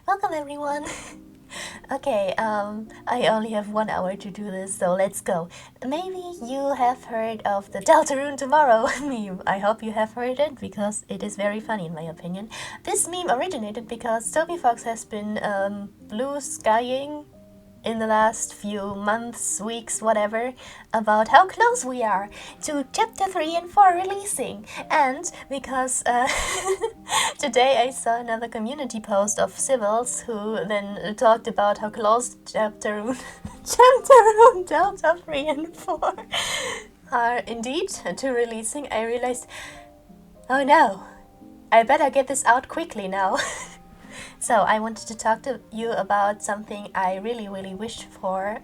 Welcome everyone! Okay, I only have 1 hour to do this, so let's go. Maybe you have heard of the Deltarune Tomorrow meme. I hope you have heard it, because it is very funny in my opinion. This meme originated because Toby Fox has been blue skying in the last few months, weeks, whatever, about how close we are to chapter 3 and 4 releasing. And because today I saw another community post of civils who then talked about how close Chapterune Delta 3 and 4 are indeed to releasing, I realized, oh no, I better get this out quickly now. So I wanted to talk to you about something I really wished for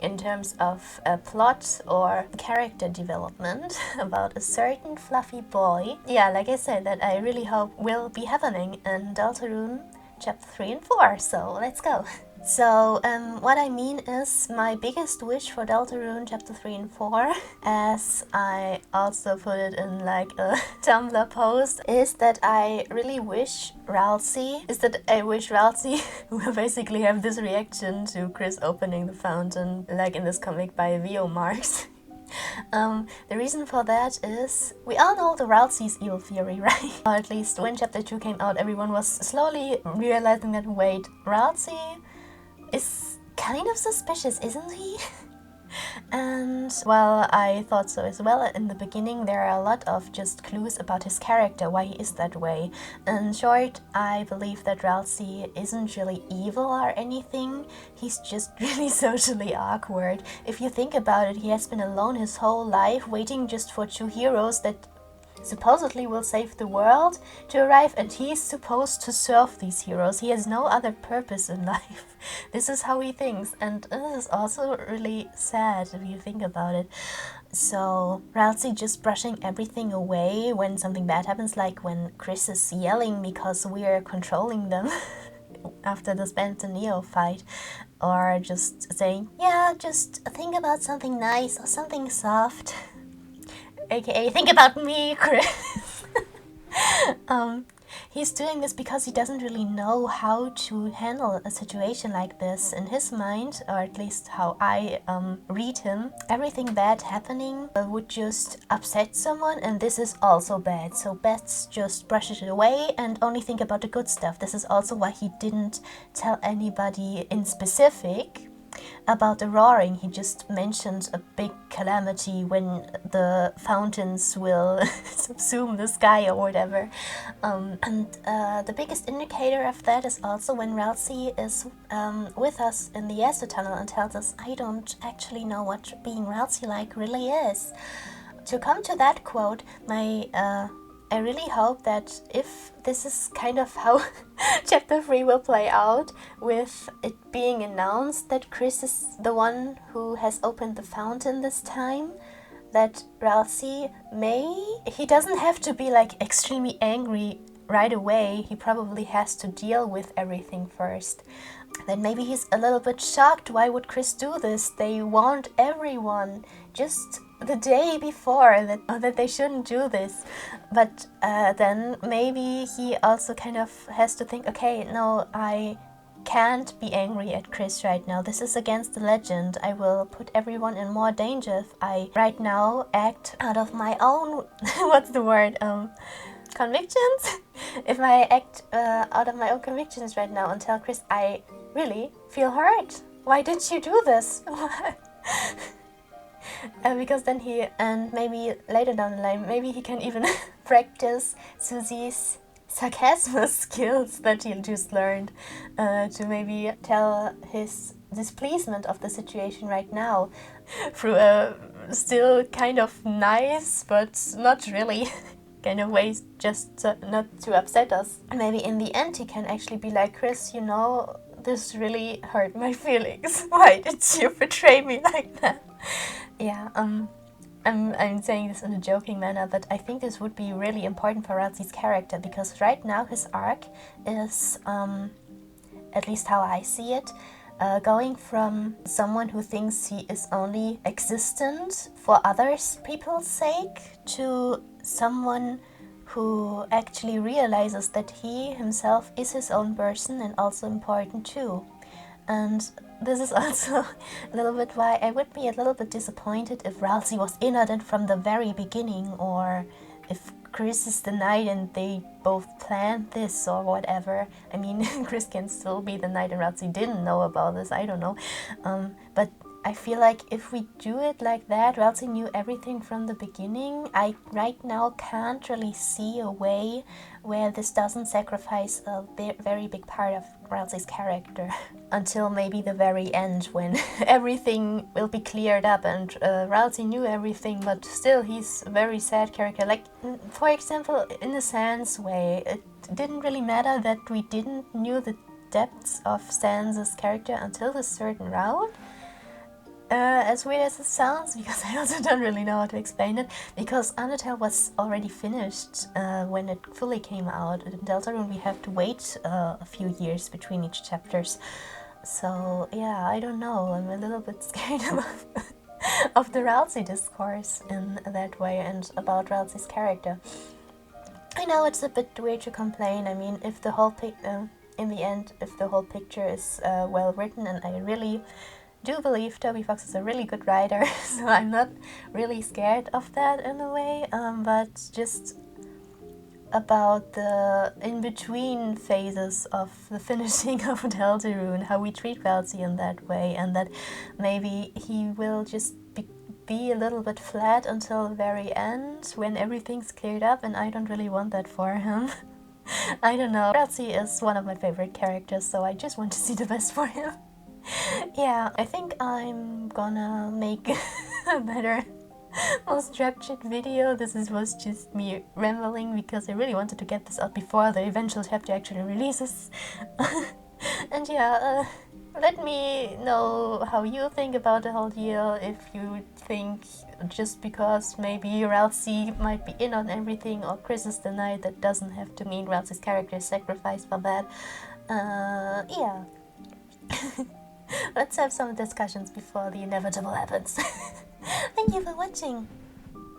in terms of a plot or character development about a certain fluffy boy. Yeah, like I said, that I really hope will be happening in Deltarune Chapter 3 and 4, so let's go. So, what I mean is my biggest wish for Deltarune Chapter 3 and 4, as I also put it in like a Tumblr post, is that I really wish Ralsei will basically have this reaction to Chris opening the fountain, like in this comic by VO Marks. The reason for that is, we all know the Ralsei's evil theory, right? Or at least when Chapter 2 came out, everyone was slowly realizing that, wait, Ralsei is kind of suspicious, isn't he? And, well, I thought so as well. In the beginning there are a lot of just clues about his character, why he is that way. In short, I believe that Ralsei isn't really evil or anything, he's just really socially awkward. If you think about it, he has been alone his whole life, waiting just for two heroes that supposedly will save the world to arrive, and he's supposed to serve these heroes. He has no other purpose in life. This is how he thinks, and this is also really sad if you think about it. So Ralsei just brushing everything away when something bad happens, like when Chris is yelling because we're controlling them after the Spence and Neo fight, or just saying, yeah, just think about something nice or something soft. AKA, think about me, Chris. He's doing this because he doesn't really know how to handle a situation like this. In his mind, or at least how I read him, everything bad happening would just upset someone, and this is also bad. So best just brush it away and only think about the good stuff. This is also why he didn't tell anybody in specific about the roaring. He just mentioned a big calamity when the fountains will subsume the sky or whatever. And the biggest indicator of that is also when Ralsei is with us in the acid tunnel and tells us, I don't actually know what being Ralsei like really is. To come to that quote, I really hope that if this is kind of how Chapter 3 will play out, with it being announced that Chris is the one who has opened the fountain this time, that Ralsei he doesn't have to be like extremely angry right away. He probably has to deal with everything first. Then maybe he's a little bit shocked. Why would Chris do this? They warned everyone just the day before that they shouldn't do this. But then maybe he also kind of has to think, okay, no, I can't be angry at Chris right now. This is against the legend. I will put everyone in more danger if I right now act out of my own convictions? If I act out of my own convictions right now and tell Chris, I really feel hurt. Why did you do this? Because then and maybe later down the line, maybe he can even practice Susie's sarcasm skills that he just learned, to maybe tell his displeasement of the situation right now through a still kind of nice but not really kind of ways, just not to upset us. Maybe in the end he can actually be like, Chris, you know, this really hurt my feelings. Why did you betray me like that? Yeah, I'm saying this in a joking manner, but I think this would be really important for Ralsei's character, because right now his arc is, at least how I see it, going from someone who thinks he is only existent for others people's sake to someone who actually realizes that he himself is his own person and also important too. And this is also a little bit why I would be a little bit disappointed if Ralsei was in on it from the very beginning, or if Chris is the knight and they both planned this or whatever. I mean, Chris can still be the knight and Ralsei didn't know about this, I don't know. But I feel like if we do it like that, Ralsei knew everything from the beginning. I right now can't really see a way where this doesn't sacrifice a very big part of Ralsei's character until maybe the very end, when everything will be cleared up and Ralsei knew everything, but still he's a very sad character. Like, for example, in a Sans way, it didn't really matter that we didn't knew the depths of Sans's character until a certain route. As weird as it sounds, because I also don't really know how to explain it, because Undertale was already finished when it fully came out. In Deltarune we have to wait a few years between each chapters. So yeah, I don't know, I'm a little bit scared of the Ralsei discourse in that way and about Ralsei's character. I know it's a bit weird to complain. I mean, if the whole in the end, if the whole picture is well written, and I really do believe Toby Fox is a really good writer, so I'm not really scared of that in a way, but just about the in-between phases of the finishing of Deltarune, how we treat Ralsei in that way, and that maybe he will just be a little bit flat until the very end when everything's cleared up, and I don't really want that for him. I don't know, Ralsei is one of my favorite characters, so I just want to see the best for him. Yeah, I think I'm gonna make a better, more structured video. This was just me rambling because I really wanted to get this out before the eventual chapter actually releases. And yeah, let me know how you think about the whole deal, if you think just because maybe Ralsei might be in on everything or Chris is the knight, that doesn't have to mean Ralsei's character is sacrificed for that. Yeah. Let's have some discussions before the inevitable happens. Thank you for watching.